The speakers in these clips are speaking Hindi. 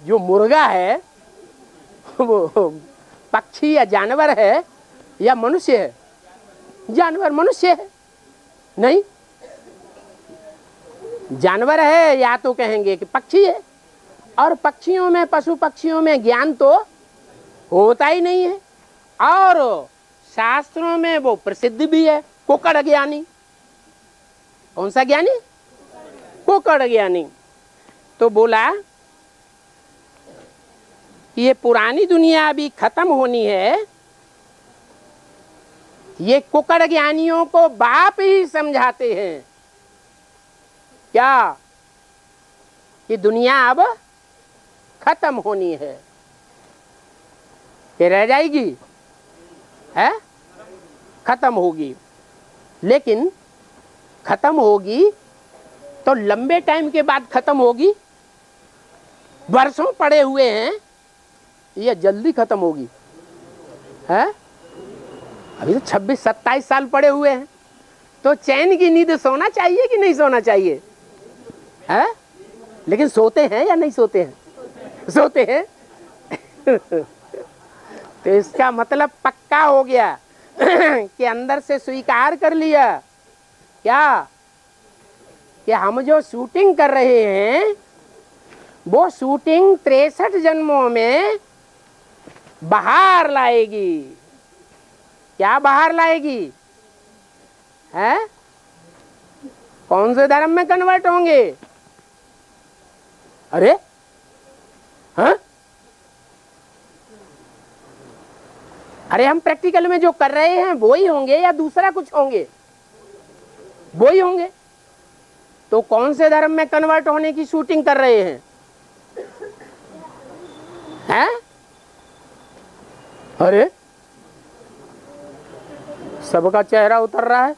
जो मुर्गा है वो पक्षी या जानवर है या मनुष्य है? जानवर। मनुष्य है नहीं, जानवर है या तो कहेंगे कि पक्षी है। और पक्षियों में, पशु पक्षियों में ज्ञान तो होता ही नहीं है। और शास्त्रों में वो प्रसिद्ध भी है, कुकड़ ज्ञानी। कौन सा ज्ञानी? कुकड़ ज्ञानी। तो बोला कि ये पुरानी दुनिया अभी खत्म होनी है। ये कुकड़ ज्ञानियों को बाप ही समझाते हैं क्या कि दुनिया अब खत्म होनी है, कि रह जाएगी, है खत्म होगी। लेकिन खत्म होगी तो लंबे टाइम के बाद खत्म होगी, वर्षों पड़े हुए हैं, ये जल्दी खत्म होगी है? अभी तो 26-27 साल पड़े हुए हैं। तो चैन की नींद सोना चाहिए कि नहीं सोना चाहिए है? लेकिन सोते हैं या नहीं सोते हैं? सोते हैं। तो इसका मतलब पक्का हो गया कि अंदर से स्वीकार कर लिया क्या कि हम जो शूटिंग कर रहे हैं वो शूटिंग 63 जन्मों में बाहर लाएगी। क्या बाहर लाएगी है? कौन से धर्म में कन्वर्ट होंगे? अरे हाँ, अरे हम प्रैक्टिकल में जो कर रहे हैं वो ही होंगे या दूसरा कुछ होंगे? वो ही होंगे। तो कौन से धर्म में कन्वर्ट होने की शूटिंग कर रहे हैं? हैं? अरे सबका चेहरा उतर रहा है।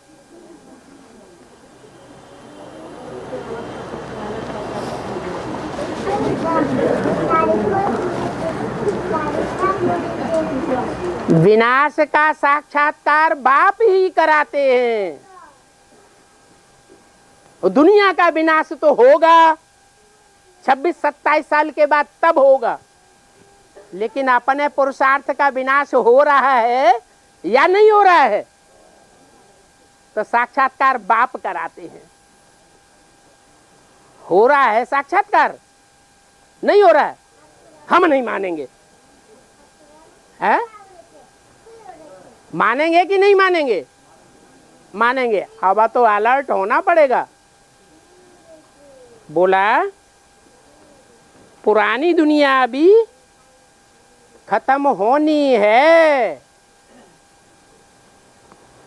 विनाश का साक्षात्कार बाप ही कराते हैं। दुनिया का विनाश तो होगा 26-27 साल के बाद, तब होगा। लेकिन अपने पुरुषार्थ का विनाश हो रहा है या नहीं हो रहा है? तो साक्षात्कार बाप कराते हैं। हो रहा है साक्षात्कार? नहीं हो रहा है? हम नहीं मानेंगे है? मानेंगे कि नहीं मानेंगे? मानेंगे। अब तो अलर्ट होना पड़ेगा। बोला पुरानी दुनिया अभी खत्म होनी है,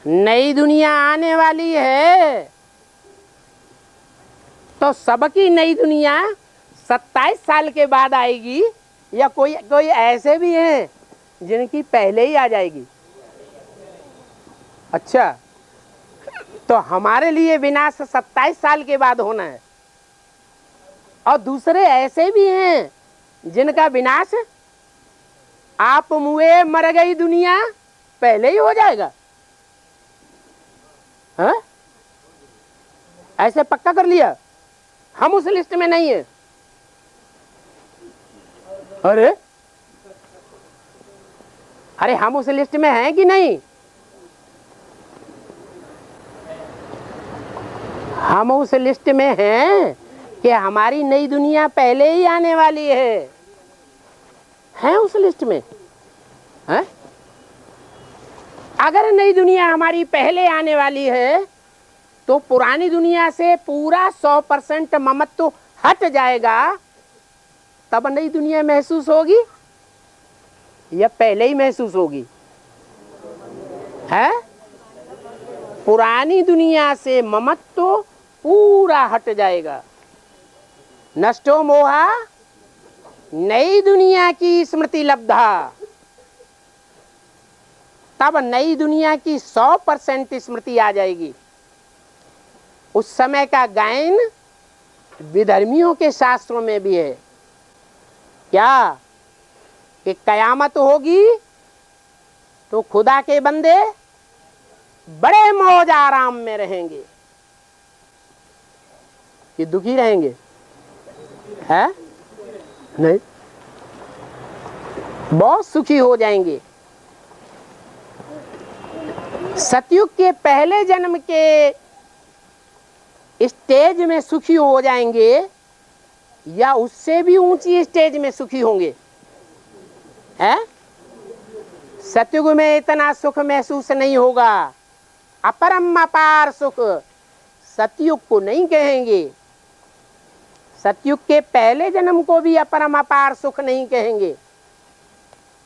नई दुनिया आने वाली है। तो सबकी नई दुनिया 27 साल के बाद आएगी या कोई ऐसे भी हैं जिनकी पहले ही आ जाएगी? अच्छा, तो हमारे लिए विनाश 27 साल के बाद होना है, और दूसरे ऐसे भी हैं जिनका विनाश आप मुए मर गई दुनिया पहले ही हो जाएगा। हाँ? ऐसे पक्का कर लिया? हम उस लिस्ट में नहीं है। अरे अरे हम उस लिस्ट में हैं कि नहीं? हम उस लिस्ट में हैं कि हमारी नई दुनिया पहले ही आने वाली है। हैं उस लिस्ट में है? अगर नई दुनिया हमारी पहले आने वाली है तो पुरानी दुनिया से पूरा 100% ममत्व हट जाएगा, तब नई दुनिया महसूस होगी या पहले ही महसूस होगी है? पुरानी दुनिया से ममत्व पूरा हट जाएगा। नष्टो मोहा नई दुनिया की स्मृति लब्धा। तब नई दुनिया की 100% स्मृति आ जाएगी। उस समय का गायन विधर्मियों के शास्त्रों में भी है क्या कि कयामत होगी तो खुदा के बंदे बड़े मौज आराम में रहेंगे कि दुखी रहेंगे है? नहीं, बहुत सुखी हो जाएंगे। सतयुग के पहले जन्म के स्टेज में सुखी हो जाएंगे या उससे भी ऊंची स्टेज में सुखी होंगे? हैं? सतयुग में इतना सुख महसूस नहीं होगा, अपरम अपार सुख सतयुग को नहीं कहेंगे। सतयुग के पहले जन्म को भी अपरम अपार सुख नहीं कहेंगे।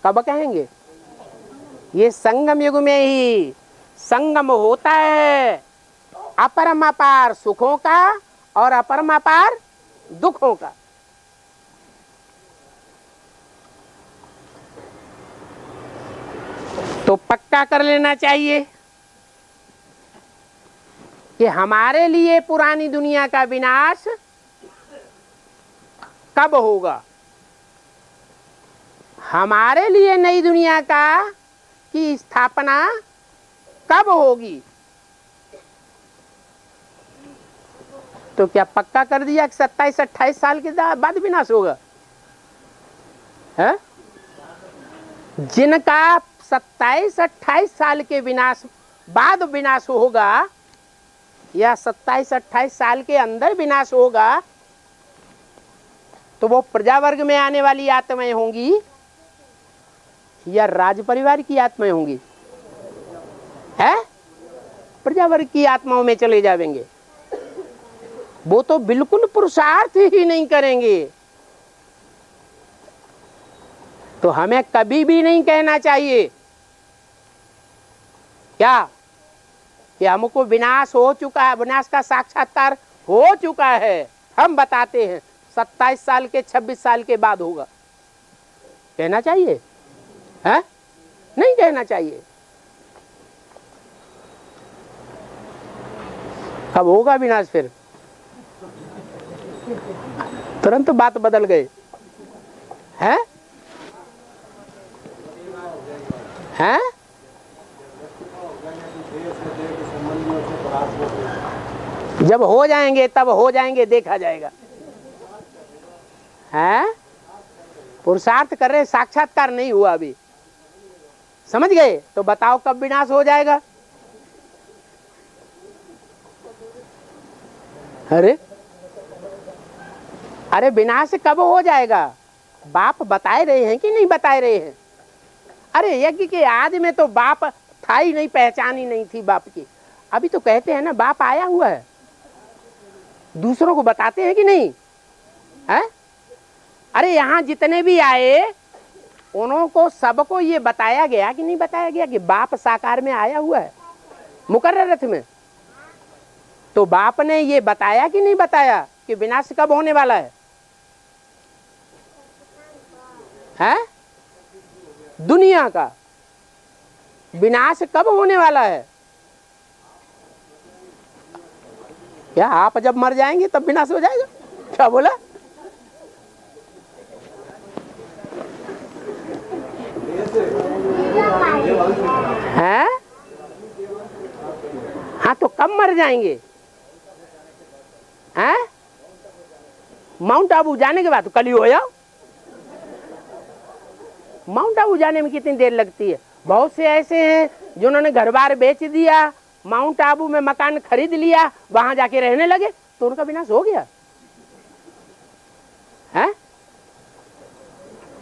कब कहेंगे? ये संगम युग में ही संगम होता है अपरम अपार सुखों का और अपरम अपार दुखों का। तो पक्का कर लेना चाहिए कि हमारे लिए पुरानी दुनिया का विनाश कब होगा, हमारे लिए नई दुनिया का की स्थापना कब होगी। तो क्या पक्का कर दिया कि 27-28 साल के बाद विनाश होगा? है? जिनका 27-28 साल के विनाश बाद विनाश होगा या 27-28 साल के अंदर विनाश होगा, तो वो प्रजा वर्ग में आने वाली आत्माएं होंगी या राज परिवार की आत्माएं होंगी? है? प्रजा वर्ग की आत्माओं में चले जाएंगे। वो तो बिल्कुल पुरुषार्थ ही नहीं करेंगे। तो हमें कभी भी नहीं कहना चाहिए क्या कि हमको विनाश हो चुका है, विनाश का साक्षात्कार हो चुका है। हम बताते हैं 27 साल के 26 साल के बाद होगा। कहना चाहिए? है? नहीं कहना चाहिए। कब होगा विनाश? फिर तुरंत बात बदल गए। हैं? हैं? जब हो जाएंगे तब हो जाएंगे, देखा जाएगा। हैं? पुरुषार्थ कर रहे, साक्षात्कार नहीं हुआ अभी। समझ गए? तो बताओ कब विनाश हो जाएगा? अरे विनाश कब हो जाएगा? बाप बताए रहे हैं कि नहीं बताए रहे हैं? अरे यज्ञ के आदि में तो बाप था ही नहीं, पहचान ही नहीं थी बाप की। अभी तो कहते हैं ना बाप आया हुआ है, दूसरों को बताते हैं कि नहीं? है? अरे यहाँ जितने भी आए उनको सबको ये बताया गया कि नहीं बताया गया कि बाप साकार में आया हुआ है मुकर्रर रथ में? तो बाप ने ये बताया कि नहीं बताया कि विनाश कब होने वाला है? हैं? दुनिया का विनाश कब होने वाला है? क्या आप जब मर जाएंगे तब विनाश हो जाएगा? क्या बोला? हैं? हाँ तो कब मर जाएंगे? हैं? माउंट आबू जाने के बाद तो कल ही हो जाओ। माउंट आबू जाने में कितनी देर लगती है? बहुत से ऐसे हैं जिन्होंने घर बार बेच दिया, माउंट आबू में मकान खरीद लिया, वहां जाके रहने लगे, तो उनका विनाश हो गया। हैं?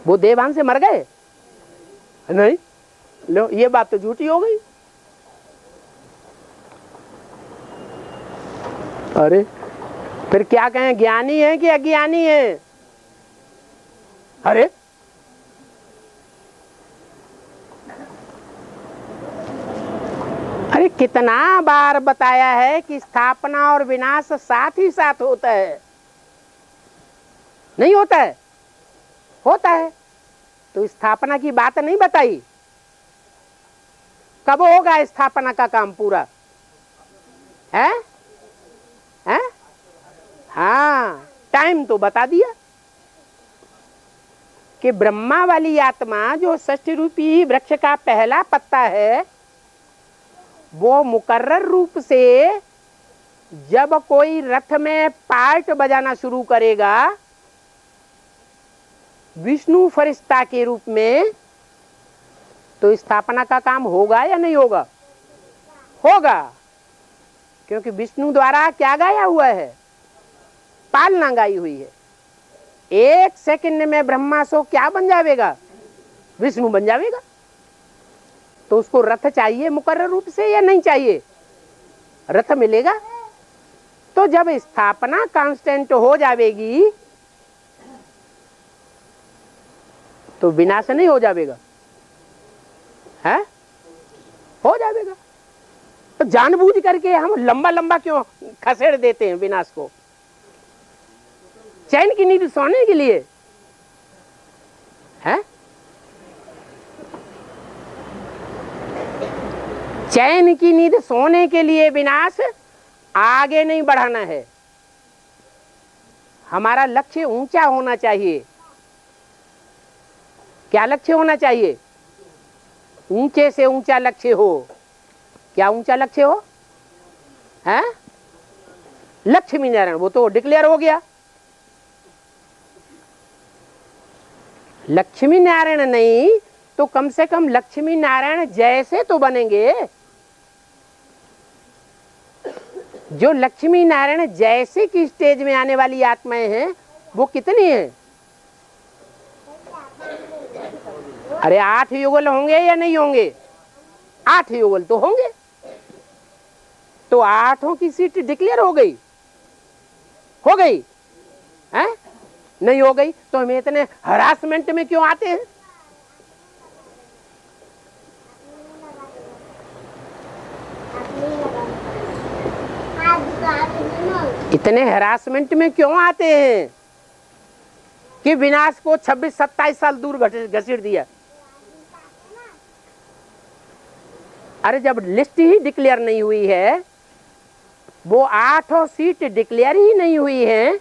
वो देवान से मर गए? नहीं, लो ये बात तो झूठी हो गई। अरे फिर क्या कहें, ज्ञानी है कि अज्ञानी है? अरे कितना बार बताया है कि स्थापना और विनाश साथ ही साथ होता है। नहीं होता है? होता है। तो स्थापना की बात नहीं बताई। कब होगा स्थापना का काम पूरा? है? है? हाँ, टाइम तो बता दिया कि ब्रह्मा वाली आत्मा जो षष्ठ रूपी वृक्ष का पहला पत्ता है, वो मुकर्रर रूप से जब कोई रथ में पार्ट बजाना शुरू करेगा विष्णु फरिश्ता के रूप में, तो स्थापना का काम होगा या नहीं होगा? होगा, क्योंकि विष्णु द्वारा क्या गाया हुआ है? पालना गाई हुई है। 1 सेकंड में ब्रह्मा सो क्या बन जाएगा? विष्णु बन जाएगा। तो उसको रथ चाहिए मुकर्रर रूप से या नहीं चाहिए? रथ मिलेगा। तो जब स्थापना कांस्टेंट हो जाएगी तो विनाश नहीं हो जाएगा? है, हो जाएगा। तो जानबूझ करके हम लंबा लंबा क्यों खसेड़ देते हैं विनाश को? चैन की नींद सोने के लिए है। चैन की नींद सोने के लिए विनाश आगे नहीं बढ़ाना है। हमारा लक्ष्य ऊंचा होना चाहिए। क्या लक्ष्य होना चाहिए? ऊंचे से ऊंचा लक्ष्य हो। क्या ऊंचा लक्ष्य हो? है लक्ष्मी नारायण, वो तो डिक्लेयर हो गया। लक्ष्मी नारायण नहीं तो कम से कम लक्ष्मी नारायण जैसे तो बनेंगे। जो लक्ष्मी नारायण जैसे की स्टेज में आने वाली आत्माएं हैं वो कितनी हैं? अरे 8 युगल होंगे या नहीं होंगे? 8 युगल तो होंगे। तो 8 की सीट डिक्लेयर हो गई? हो गई है? नहीं हो गई तो हमें इतने हरासमेंट में क्यों आते हैं? इतने हरासमेंट में क्यों आते हैं कि विनाश को 26-27 साल दूर घसीट दिया? अरे जब लिस्ट ही डिक्लेयर नहीं हुई है, वो 8 सीट डिक्लेयर ही नहीं हुई है,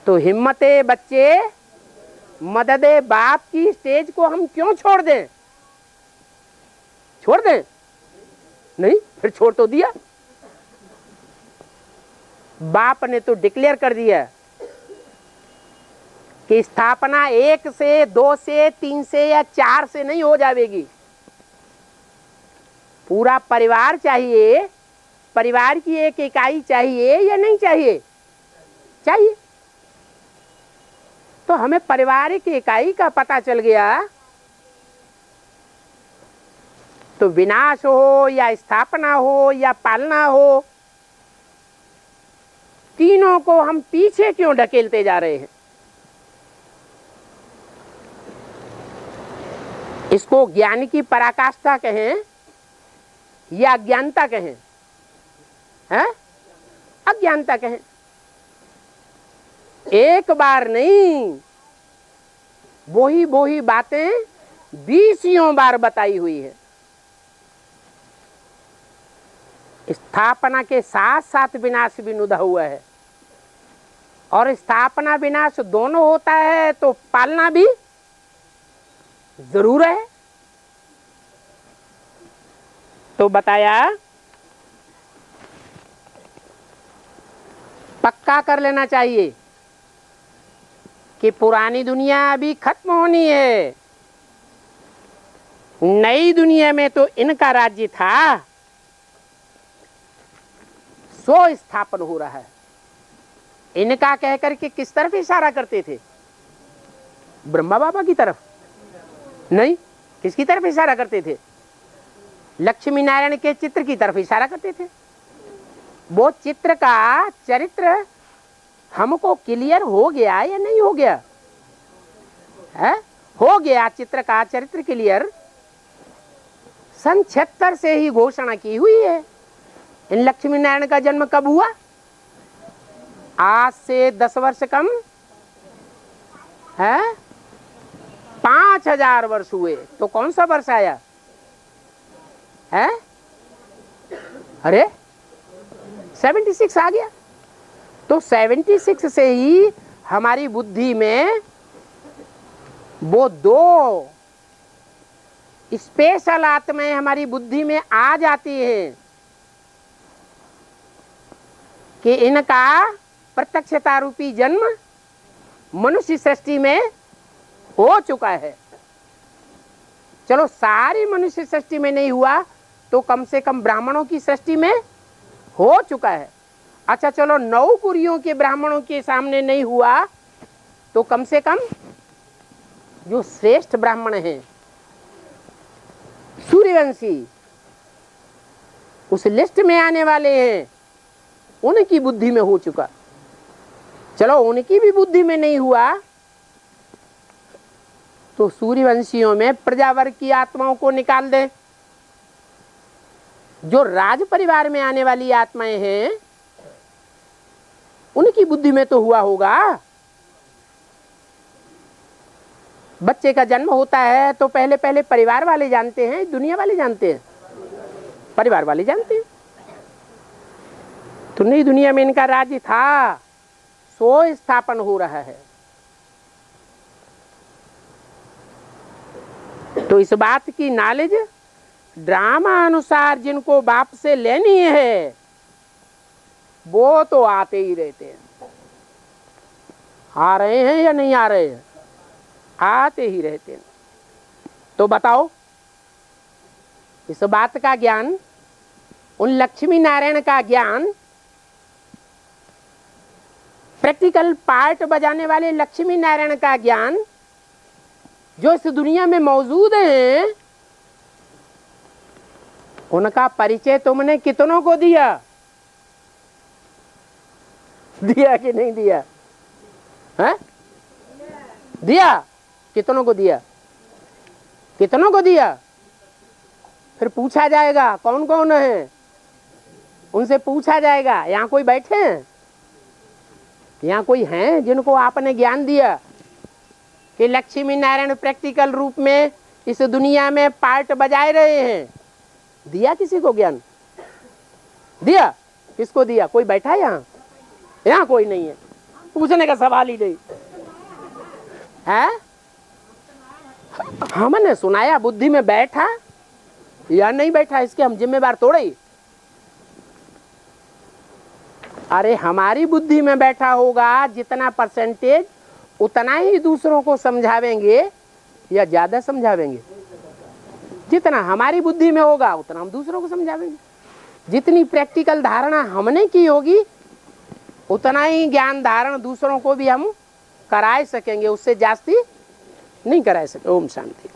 तो हिम्मते बच्चे मददे बाप की स्टेज को हम क्यों छोड़ दें? छोड़ दें? नहीं, फिर छोड़ तो दिया। बाप ने तो डिक्लेयर कर दिया कि स्थापना 1 से 2 से 3 से या 4 से नहीं हो जाएगी। पूरा परिवार चाहिए। परिवार की एक इकाई चाहिए या नहीं चाहिए? चाहिए। तो हमें पारिवारिक इकाई का पता चल गया तो विनाश हो या स्थापना हो या पालना हो, तीनों को हम पीछे क्यों ढकेलते जा रहे हैं? इसको ज्ञान की पराकाष्ठा कहें या अज्ञानता कहें? हैं? अज्ञानता कहें। एक बार नहीं, वही बातें 20 बार बताई हुई है। स्थापना के साथ साथ विनाश भी नुदा हुआ है, और स्थापना विनाश दोनों होता है तो पालना भी जरूर है। तो बताया, पक्का कर लेना चाहिए कि पुरानी दुनिया अभी खत्म होनी है। नई दुनिया में तो इनका राज्य था, सो स्थापन हो रहा है। इनका कहकर के किस तरफ इशारा करते थे? ब्रह्मा बाबा की तरफ नहीं, किसकी तरफ इशारा करते थे? लक्ष्मी नारायण के चित्र की तरफ इशारा करते थे। वो चित्र का चरित्र हमको क्लियर हो गया या नहीं हो गया? है? हो गया। चित्र का चरित्र क्लियर सन 76 से ही घोषणा की हुई है। इन लक्ष्मी नारायण का जन्म कब हुआ? आज से 10 वर्ष कम है, 5000 वर्ष हुए। तो कौन सा वर्ष आया है? अरे 76 आ गया। तो 76 से ही हमारी बुद्धि में वो 2 स्पेशल आत्माएं हमारी बुद्धि में आ जाती हैं कि इनका प्रत्यक्षता रूपी जन्म मनुष्य सृष्टि में हो चुका है। चलो सारी मनुष्य सृष्टि में नहीं हुआ तो कम से कम ब्राह्मणों की सृष्टि में हो चुका है। अच्छा चलो 9 कुरियों के ब्राह्मणों के सामने नहीं हुआ तो कम से कम जो श्रेष्ठ ब्राह्मण हैं, सूर्यवंशी, उस लिस्ट में आने वाले हैं, उनकी बुद्धि में हो चुका। चलो उनकी भी बुद्धि में नहीं हुआ तो सूर्यवंशियों में प्रजावर्ग की आत्माओं को निकाल दें। जो राज परिवार में आने वाली आत्माएं हैं उनकी बुद्धि में तो हुआ होगा। बच्चे का जन्म होता है तो पहले पहले परिवार वाले जानते हैं, दुनिया वाले जानते हैं? परिवार वाले जानते हैं। तो नई दुनिया में इनका राज्य था, सो स्थापन हो रहा है। तो इस बात की नॉलेज ड्रामा अनुसार जिनको बाप से लेनी है वो तो आते ही रहते हैं। आ रहे हैं या नहीं आ रहे हैं? आते ही रहते हैं। तो बताओ, इस बात का ज्ञान, उन लक्ष्मी नारायण का ज्ञान, प्रैक्टिकल पार्ट बजाने वाले लक्ष्मी नारायण का ज्ञान जो इस दुनिया में मौजूद हैं, उनका परिचय तुमने कितनों को दिया? दिया कि नहीं दिया? है? दिया? कितनों को दिया? कितनों को दिया? फिर पूछा जाएगा कौन कौन है, उनसे पूछा जाएगा। यहाँ कोई बैठे हैं? यहाँ कोई हैं जिनको आपने ज्ञान दिया कि लक्ष्मी नारायण प्रैक्टिकल रूप में इस दुनिया में पार्ट बजाए रहे हैं? दिया किसी को ज्ञान? दिया? किसको दिया? कोई बैठा है यहाँ? यहाँ कोई नहीं है, पूछने का सवाल ही नहीं है। हमने सुनाया, बुद्धि में बैठा या नहीं बैठा इसके हम जिम्मेवार थोड़े ही। अरे हमारी बुद्धि में बैठा होगा जितना परसेंटेज, उतना ही दूसरों को समझावेंगे या ज्यादा समझावेंगे? जितना हमारी बुद्धि में होगा उतना हम दूसरों को समझावेंगे। जितनी प्रैक्टिकल धारणा हमने की होगी उतना ही ज्ञान धारण दूसरों को भी हम कराए सकेंगे, उससे जास्ती नहीं कराए सके। ओम शांति।